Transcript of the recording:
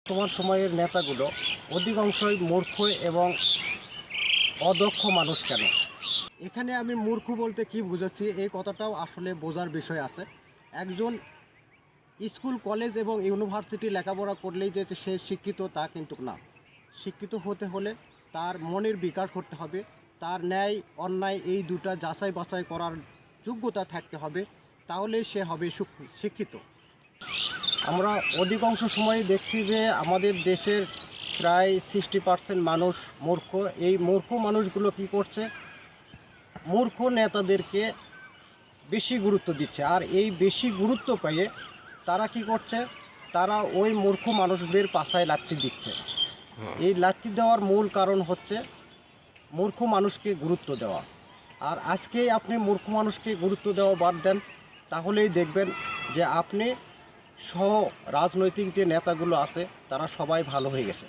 বর্তমান সময়ের নেতাগুলো অধিকাংশই মূর্খ এবং অদক্ষ মানুষ কেন? এখানে আমি মূর্খ বলতে কি বুঝাচ্ছি এই কথাটাও আসলে বোঝার বিষয় আছে। একজন স্কুল কলেজ এবং ইউনিভার্সিটি লেখাপড়া করলেই যে সে শিক্ষিত তা কিন্তু না। শিক্ষিত হতে হলে তার মনের বিকাশ করতে হবে, তার ন্যায় অন্যায় এই দুটা যাচাই বাছাই করার যোগ্যতা থাকতে হবে, তাহলেই সে হবে শিক্ষিত। আমরা অধিকাংশ সময় দেখছি যে আমাদের দেশের প্রায় 60% মানুষ মূর্খ। এই মূর্খ মানুষগুলো কি করছে? মূর্খ নেতাদেরকে বেশি গুরুত্ব দিচ্ছে, আর এই বেশি গুরুত্ব পেয়ে তারা কি করছে? তারা ওই মূর্খ মানুষদের পাছায় লাথি দিচ্ছে। এই লাথি দেওয়ার মূল কারণ হচ্ছে মূর্খ মানুষকে গুরুত্ব দেওয়া। আর আজকেই আপনি মূর্খ মানুষকে গুরুত্ব দেওয়া বাদ দেন, তাহলেই দেখবেন যে আপনি সহ রাজনৈতিক যে নেতাগুলো আছে তারা সবাই ভালো হয়ে গেছে।